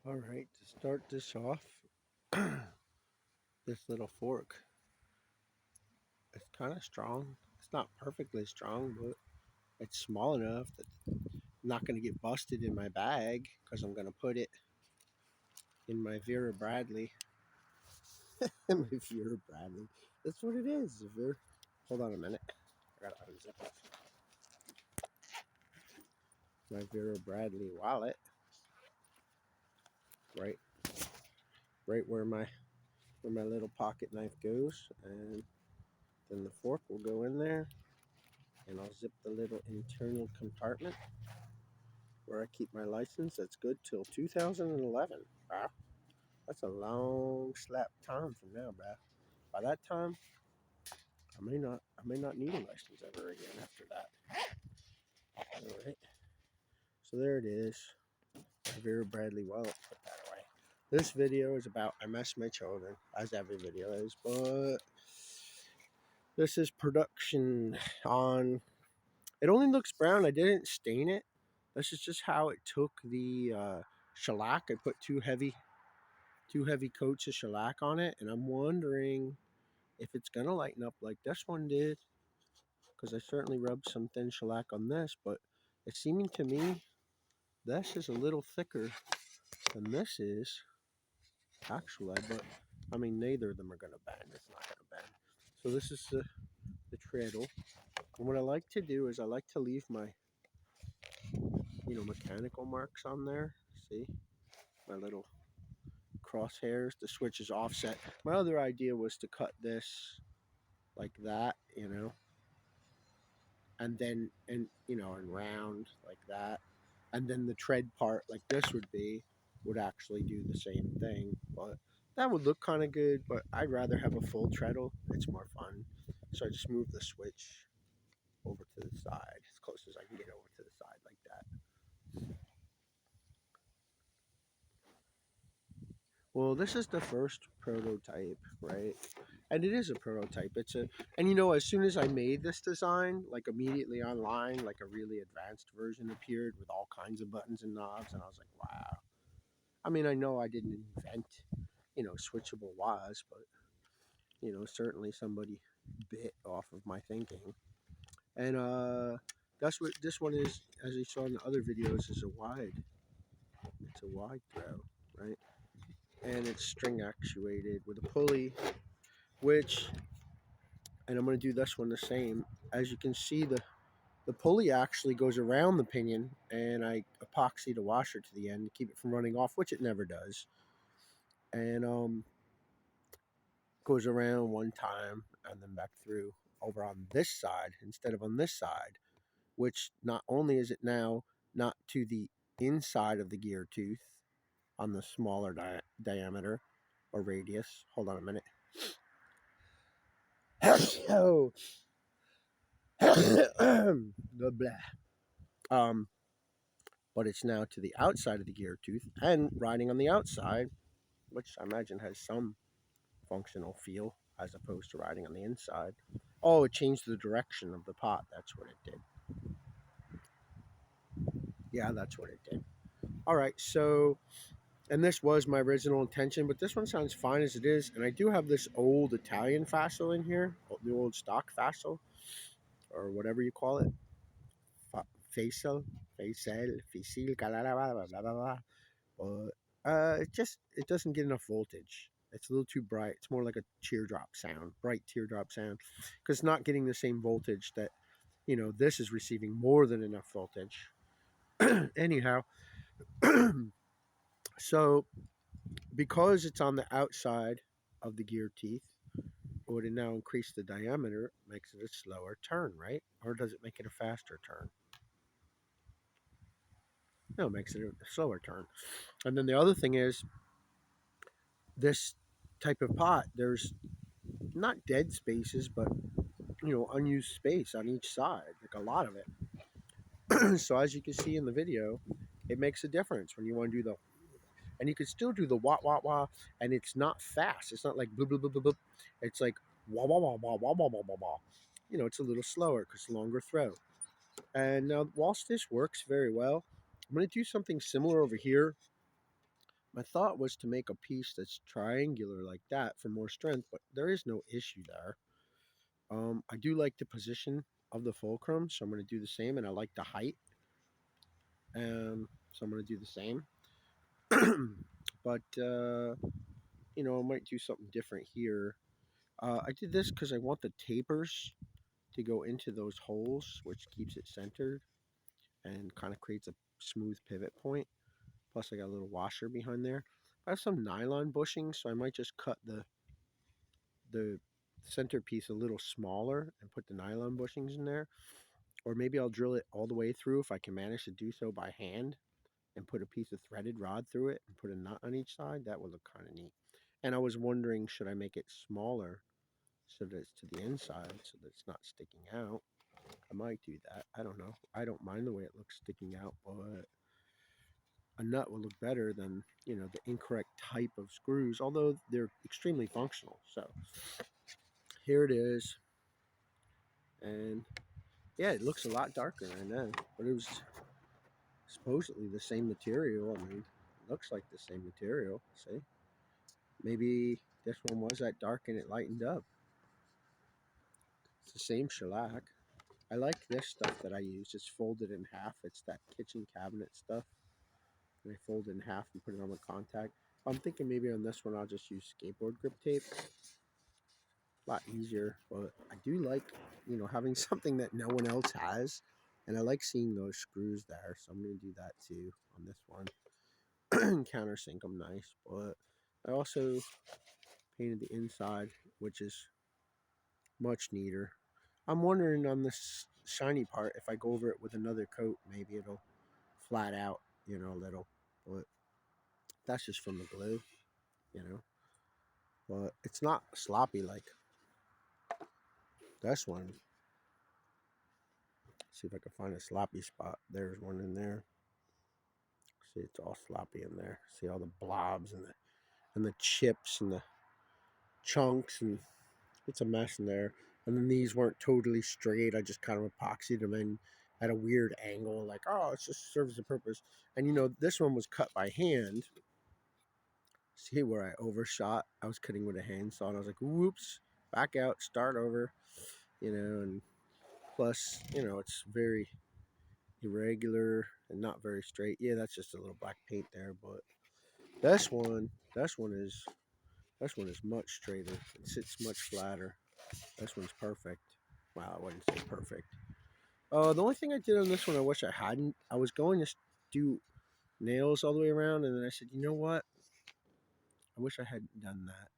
All right, to start this off, this little fork, it's kind of strong. It's not perfectly strong, but it's small enough that I'm not going to get busted in my bag because I'm going to put it in my Vera Bradley. My Vera Bradley. That's what it is. Vera. Hold on a minute. I got to unzip it. My Vera Bradley wallet. Right, right where my little pocket knife goes, and then the fork will go in there, and I'll zip the little internal compartment where I keep my license. That's good till 2011. Wow, that's a long slap time from now, bro. By that time, I may not need a license ever again after that. All right. So there it is. Vera Bradley wallet. Put that away. This video is about I mess my children, as every video is, but this is production on. It only looks brown. I didn't stain it. This is just how it took the shellac. I put two heavy coats of shellac on it, and I'm wondering if it's gonna lighten up like this one did, because I certainly rubbed some thin shellac on this, but it's seeming to me this is a little thicker than this is actually, but I mean neither of them are gonna bend. It's not gonna bend. So this is the treadle. And what I like to do is I like to leave my mechanical marks on there. See my little crosshairs. The switch is offset. My other idea was to cut this like that, and then and round like that, and then the tread part like this would actually do the same thing, but that would look kind of good, but I'd rather have a full treadle. It's more fun. So I just move the switch over to the side as close as I can get over to the side like that. Well, this is the first prototype, right? And it is a prototype. As soon as I made this design, like immediately online, like a really advanced version appeared with all kinds of buttons and knobs, and I was like, wow. I mean, I know I didn't invent, switchable wahs, but certainly somebody bit off of my thinking. And that's what this one is. As you saw in the other videos, is a wide. It's a wide throw, right? And it's string actuated with a pulley, which, and I'm going to do this one the same. As you can see, the pulley actually goes around the pinion, and I epoxied a washer to the end to keep it from running off, which it never does. And goes around one time and then back through over on this side instead of on this side, which not only is it now not to the inside of the gear tooth on the smaller diameter or radius. Hold on a minute. Oh, blah, blah. Um, but it's now to the outside of the gear tooth and riding on the outside, which I imagine has some functional feel as opposed to riding on the inside. Oh, it changed the direction of the pot. That's what it did. Yeah, that's what it did. All right, so, and this was my original intention, but this one sounds fine as it is. And I do have this old Italian Fassel in here, the old stock Fassel, or whatever you call it. Faisal, Faisal, blah, blah, blah, blah, blah. But it doesn't get enough voltage. It's a little too bright. It's more like a teardrop sound, bright teardrop sound, because it's not getting the same voltage that this is receiving more than enough voltage. Anyhow, so because it's on the outside of the gear teeth, would it now increase the diameter? Makes it a slower turn, right? Or does it make it a faster turn? No, it makes it a slower turn. And then the other thing is this type of pot. There's not dead spaces, but unused space on each side, like a lot of it. So as you can see in the video, it makes a difference when you want to do the, and you can still do the wah wah wah, and it's not fast. It's not like blub blub blub blub. It's like wah wah wah wah wah wah wah wah wah. It's a little slower because longer throw. And now, whilst this works very well, I'm going to do something similar over here, My thought was to make a piece that's triangular like that for more strength, but there is no issue there. I do like the position of the fulcrum, so I'm going to do the same, and I like the height, so I'm going to do the same. But I might do something different here. I did this because I want the tapers to go into those holes, which keeps it centered and kind of creates a smooth pivot point. Plus, I got a little washer behind there. I have some nylon bushing, so I might just cut the centerpiece a little smaller and put the nylon bushings in there. Or maybe I'll drill it all the way through if I can manage to do so by hand and put a piece of threaded rod through it and put a nut on each side. That would look kind of neat. And I was wondering, should I make it smaller so that it's to the inside so that it's not sticking out? I might do that. I don't know. I don't mind the way it looks sticking out, but a nut will look better than, the incorrect type of screws, although they're extremely functional. So here it is. And yeah, it looks a lot darker, I know, but it was supposedly the same material. I mean, it looks like the same material. See, maybe this one was that dark and it lightened up. It's the same shellac. I like this stuff that I use. It's folded in half. It's that kitchen cabinet stuff. And I fold it in half and put it on the contact. I'm thinking maybe on this one I'll just use skateboard grip tape. A lot easier, but I do like, having something that no one else has. And I like seeing those screws there, so I'm going to do that too on this one. Countersink them nice, but I also painted the inside, which is much neater. I'm wondering on this shiny part if I go over it with another coat, maybe it'll flat out, a little. But that's just from the glue, you know. But it's not sloppy like this one. See if I can find a sloppy spot. There's one in there. See, it's all sloppy in there. See all the blobs and the chips and the chunks, and it's a mess in there. And then these weren't totally straight. I just kind of epoxied them in at a weird angle, like, oh, it just serves a purpose. And this one was cut by hand. See where I overshot? I was cutting with a handsaw, and I was like, whoops, back out, start over, and plus, it's very irregular and not very straight. Yeah, that's just a little black paint there, but this one, this one is this one is much straighter. It sits much flatter. This one's perfect. Wow, I wouldn't say perfect. The only thing I did on this one, I wish I hadn't. I was going to do nails all the way around, and then I said, you know what? I wish I hadn't done that.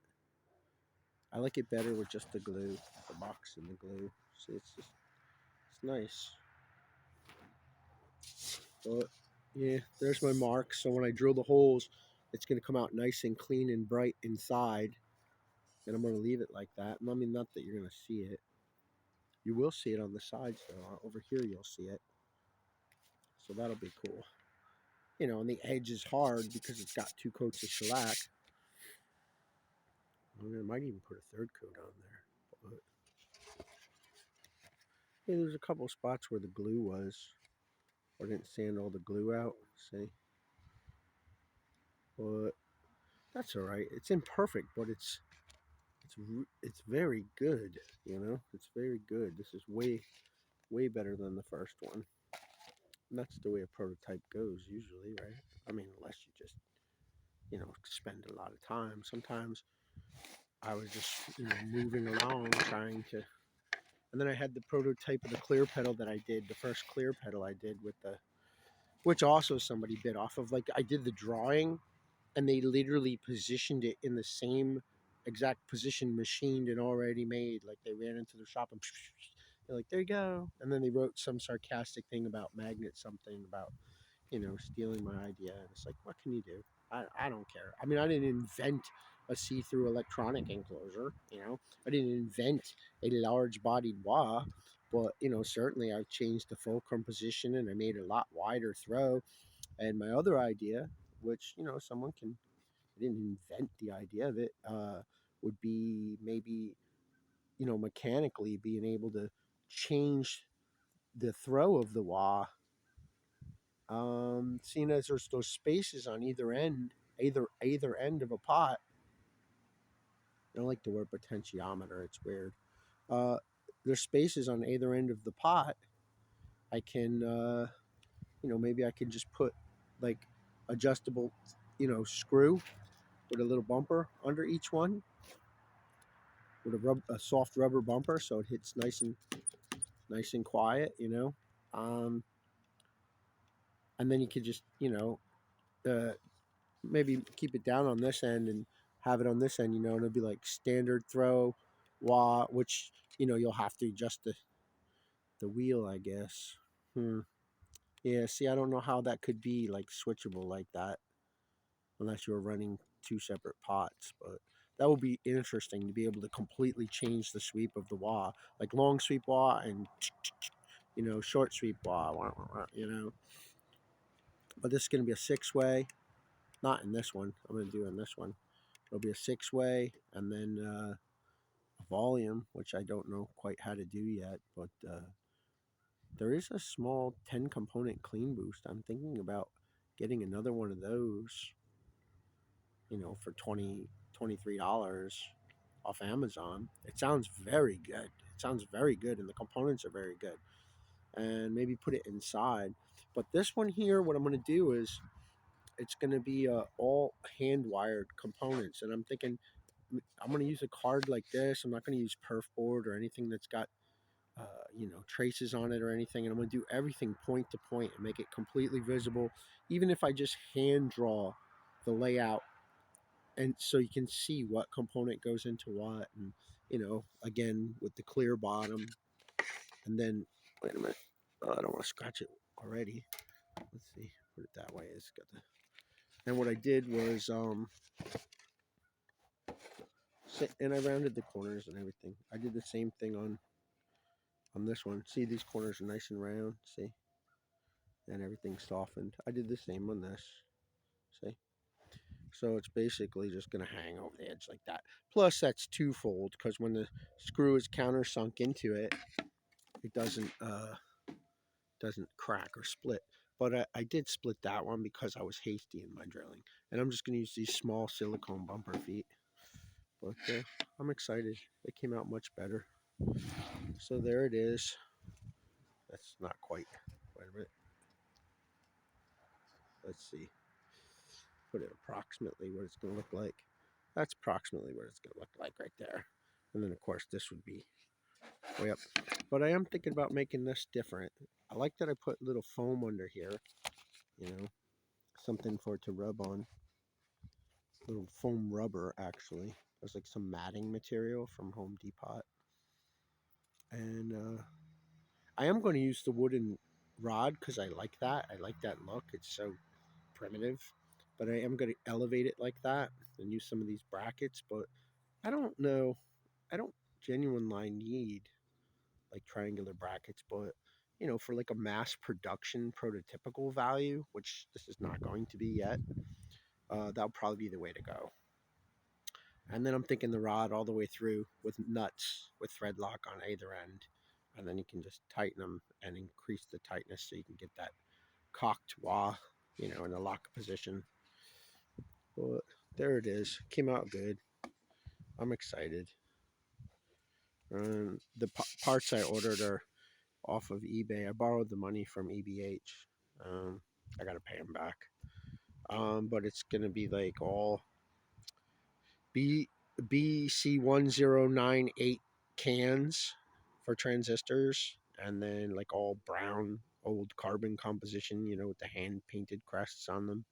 I like it better with just the glue, the box and the glue. See, it's nice. But yeah, there's my mark. So when I drill the holes, it's going to come out nice and clean and bright inside. And I'm going to leave it like that. I mean, not that you're going to see it. You will see it on the sides, though. Over here, you'll see it. So that'll be cool. And the edge is hard because it's got 2 coats of shellac. I might even put a 3rd coat on there. But yeah, there's a couple spots where the glue was. Or didn't sand all the glue out. See? But that's all right. It's imperfect, but it's very good. It's very good. This is way better than the first one. And that's the way a prototype goes usually, right? I mean, unless you just spend a lot of time. Sometimes I was just moving along trying to. And then I had the prototype of the clear pedal that I did, the first clear pedal I did with which also somebody bit off of. Like, I did the drawing and they literally positioned it in the same exact position, machined and already made. Like, they ran into the shop and they're like, there you go. And then they wrote some sarcastic thing about magnet, something about, stealing my idea. And it's like, what can you do? I don't care. I mean, I didn't invent a see-through electronic enclosure. I didn't invent a large-bodied wah, but certainly I've changed the fulcrum position and I made a lot wider throw. And my other idea, which someone can, I didn't invent the idea of it, would be maybe mechanically being able to change the throw of the wah. Seeing as there's those spaces on either end, either end of a pot. I don't like the word potentiometer. It's weird. Uh, there's spaces on either end of the pot. I can, maybe I can just put like adjustable, screw with a little bumper under each one with a soft rubber bumper, so it hits nice and quiet. Um, and then you could just, maybe keep it down on this end and have it on this end, and it'll be like standard throw, wah, which you'll have to adjust the wheel, I guess. Yeah, see, I don't know how that could be like switchable like that unless you were running two separate pots, but that would be interesting to be able to completely change the sweep of the wah, like long sweep wah and short sweep wah, But this is going to be a 6-way, not in this one. I'm going to do in this one. It'll be a 6-way, and then a volume, which I don't know quite how to do yet, but there is a small 10-component clean boost. I'm thinking about getting another one of those, for $23 off Amazon. It sounds very good. It sounds very good, and the components are very good. And maybe put it inside. But this one here, what I'm going to do is it's going to be all hand wired components, and I'm thinking I'm going to use a card like this. I'm not going to use perf board or anything that's got traces on it or anything, and I'm going to do everything point to point and make it completely visible, even if I just hand draw the layout, and so you can see what component goes into what, and again with the clear bottom, and then wait a minute, I don't want to scratch it already. Let's see, put it that way. It's got the, and what I did was and I rounded the corners and everything. I did the same thing on this one. See, these corners are nice and round. See, and everything's softened. I did the same on this. See, so it's basically just going to hang over the edge like that. Plus, that's twofold because when the screw is countersunk into it, it doesn't crack or split. But I did split that one because I was hasty in my drilling, and I'm just going to use these small silicone bumper feet. But I'm excited. It came out much better. So there it is. That's not quite. Wait a minute. Let's see. Put it approximately what it's going to look like. That's approximately what it's going to look like right there. And then, of course, this would be way up. But I am thinking about making this different. I like that I put little foam under here. Something for it to rub on. Little foam rubber, actually. There's like some matting material from Home Depot. And I am going to use the wooden rod because I like that. I like that look. It's so primitive. But I am going to elevate it like that and use some of these brackets. But I don't know. I don't genuinely need like triangular brackets, but for like a mass production prototypical value, which this is not going to be yet, that'll probably be the way to go. And then I'm thinking the rod all the way through with nuts with thread lock on either end, and then you can just tighten them and increase the tightness so you can get that cocked wah, in the lock position. But there it is. Came out good. I'm excited. The parts I ordered are off of eBay. I borrowed the money from EBH. I got to pay them back. But it's going to be like all BC1098 cans for transistors, and then like all brown old carbon composition, with the hand painted crests on them.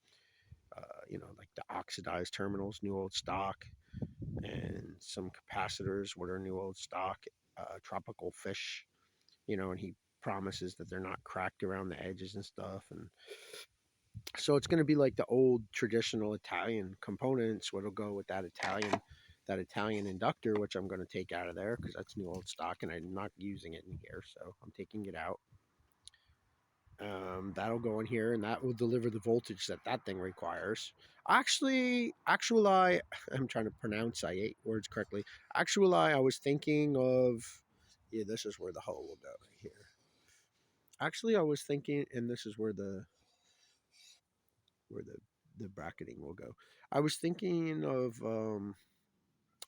Like the oxidized terminals, new old stock, and some capacitors, what are new old stock, tropical fish, and he promises that they're not cracked around the edges and stuff. And so it's going to be like the old traditional Italian components, what'll go with that Italian inductor, which I'm going to take out of there because that's new old stock and I'm not using it in here, so I'm taking it out. That'll go in here, and that will deliver the voltage that thing requires. Actually, I'm trying to pronounce I 8 words correctly. I was thinking of, yeah, this is where the hole will go right here. Actually, I was thinking, and this is where the the bracketing will go. I was thinking of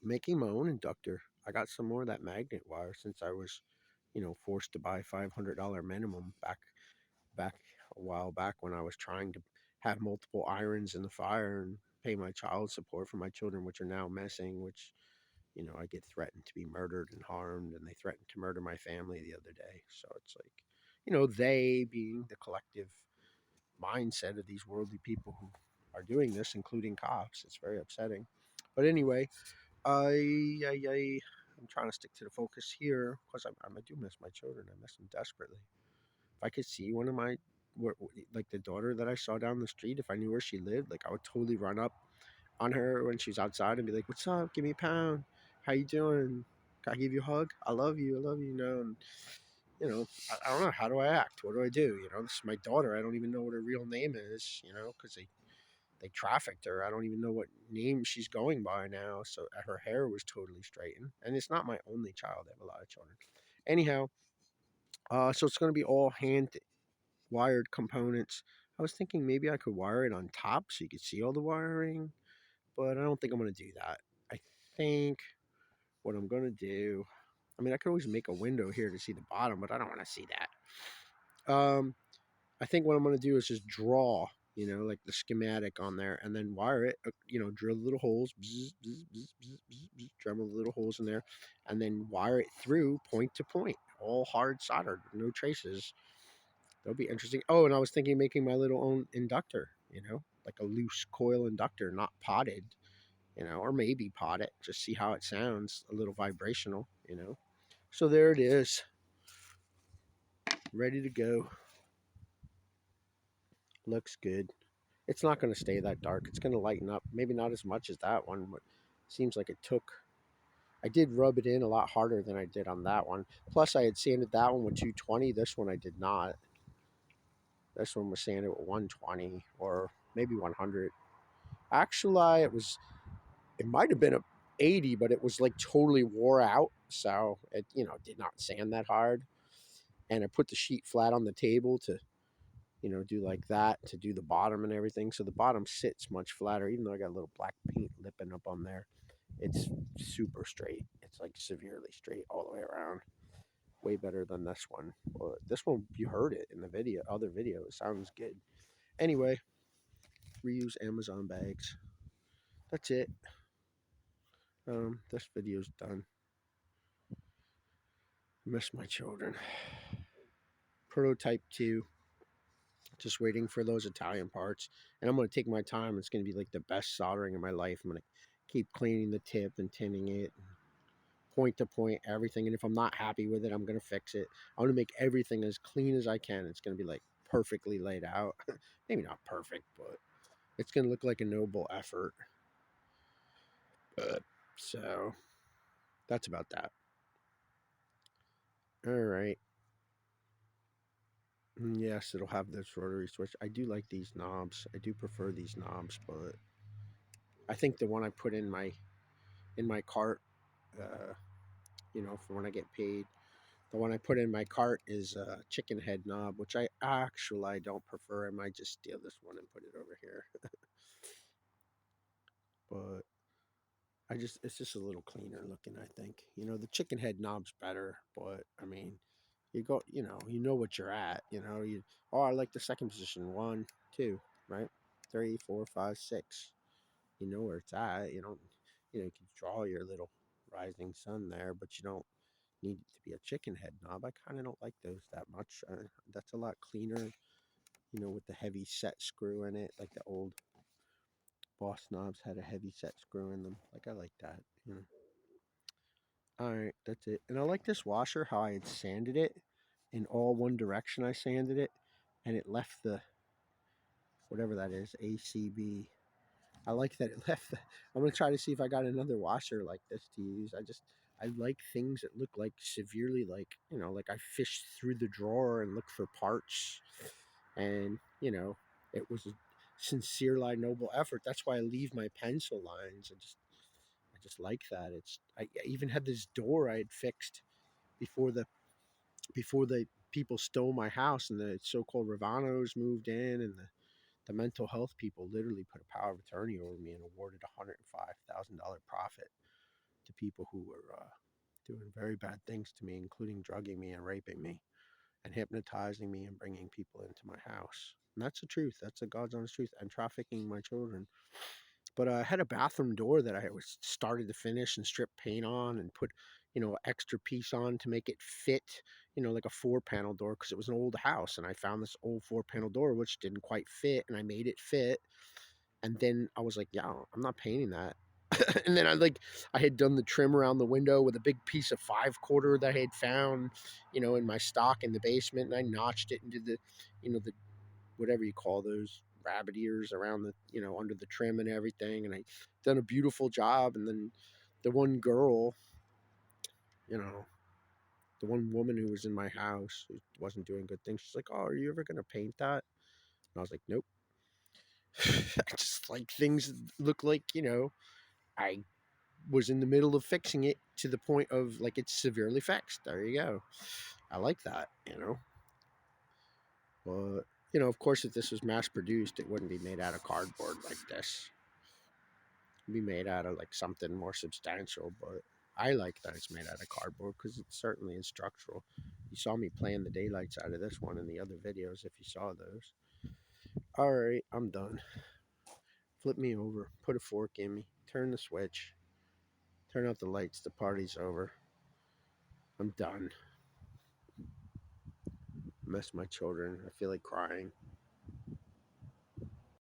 making my own inductor. I got some more of that magnet wire since I was, forced to buy $500 minimum back a while back when I was trying to have multiple irons in the fire and pay my child support for my children, which are now missing, which, I get threatened to be murdered and harmed, and they threatened to murder my family the other day. So it's like, they being the collective mindset of these worldly people who are doing this, including cops. It's very upsetting. But anyway, I'm trying to stick to the focus here because I do miss my children. I miss them desperately. If I could see one of my, like the daughter that I saw down the street, if I knew where she lived, like I would totally run up on her when she's outside and be like, "What's up? Give me a pound. How you doing? Can I give you a hug? I love you. I love you." And I don't know. How do I act? What do I do? This is my daughter. I don't even know what her real name is. Because they trafficked her. I don't even know what name she's going by now. So her hair was totally straightened, and it's not my only child. I have a lot of children. Anyhow, so it's going to be all hand wired components. I was thinking maybe I could wire it on top so you could see all the wiring, but I don't think I'm going to do that. I think what I'm going to do, I mean, I could always make a window here to see the bottom, but I don't want to see that. I think what I'm going to do is just draw, like the schematic on there and then wire it, drill little holes, bzz, bzz, bzz, bzz, bzz, bzz, drill little holes in there, and then wire it through point to point, all hard soldered, no traces. That'll be interesting. Oh, and I was thinking of making my little own inductor, like a loose coil inductor, not potted, or maybe pot it, just see how it sounds, a little vibrational, So there it is, ready to go. Looks good. It's not going to stay that dark. It's going to lighten up. Maybe not as much as that one, but seems like it took. I did rub it in a lot harder than I did on that one. Plus, I had sanded that one with 220. This one I did not. This one was sanded with 120 or maybe 100. Actually, it might have been a 80, but it was like totally wore out. So it, did not sand that hard. And I put the sheet flat on the table to, do like that to do the bottom and everything. So the bottom sits much flatter, even though I got a little black paint lipping up on there. It's super straight. It's like severely straight all the way around. Way better than this one. Well, this one, you heard it in the video, other video. It sounds good. Anyway, reuse Amazon bags. That's it. This video's done. Miss my children. Prototype 2. Just waiting for those Italian parts. And I'm going to take my time. It's going to be like the best soldering in my life. I'm going to keep cleaning the tip and tinning it. Point to point, everything. And if I'm not happy with it, I'm going to fix it. I want to make everything as clean as I can. It's going to be like perfectly laid out. Maybe not perfect, but it's going to look like a noble effort. So that's about that. All right. Yes, it'll have this rotary switch. I do like these knobs. I do prefer these knobs, but I think the one I put in my cart, uh, for when I get paid, the one I put in my cart is a chicken head knob, which I don't prefer. I might just steal this one and put it over here. But it's just a little cleaner looking, I think. The chicken head knob's better, but I mean, you know what you're at. I like the second position. 1, 2, right? 3, 4, 5, 6. You know where it's at. You can draw your little rising sun there, but you don't need it to be a chicken head knob. I kind of don't like those that much. That's a lot cleaner, with the heavy set screw in it, like the old Boss knobs had a heavy set screw in them. Like I like that. All right, that's it. And I like this washer, how I had sanded it in all one direction. I sanded it, and it left the whatever that is, ACB. I like that it left. I'm gonna try to see if I got another washer like this to use. I like things that look like severely like I fished through the drawer and looked for parts, and it was a sincere, noble effort. That's why I leave my pencil lines. I just like that. I even had this door I had fixed before the people stole my house and the so-called Ravanos moved in and The mental health people literally put a power of attorney over me and awarded $105,000 profit to people who were doing very bad things to me, including drugging me and raping me and hypnotizing me and bringing people into my house. And that's the truth. That's the God's honest truth. And trafficking my children. But I had a bathroom door that I was started to finish and strip paint on and put, extra piece on to make it fit, like a 4-panel door because it was an old house. And I found this old 4-panel door which didn't quite fit, and I made it fit. And then I was like, yeah, I'm not painting that. And then I had done the trim around the window with a big piece of 5/4 that I had found, in my stock in the basement, and I notched it into the whatever you call those rabbit ears around the under the trim and everything, and I done a beautiful job. And then the one girl, you know, the one woman who was in my house who wasn't doing good things, she's like, "Oh, are you ever gonna paint that?" And I was like, "Nope." I just like things look like I was in the middle of fixing it to the point of like it's severely fixed. There you go. I like that. But of course, if this was mass produced, it wouldn't be made out of cardboard like this. It'd be made out of like something more substantial. But I like that it's made out of cardboard because it certainly is structural. You saw me playing the daylights out of this one in the other videos if you saw those. All right, I'm done. Flip me over, put a fork in me, turn the switch, turn out the lights. The party's over. I'm done. Miss my children. I feel like crying.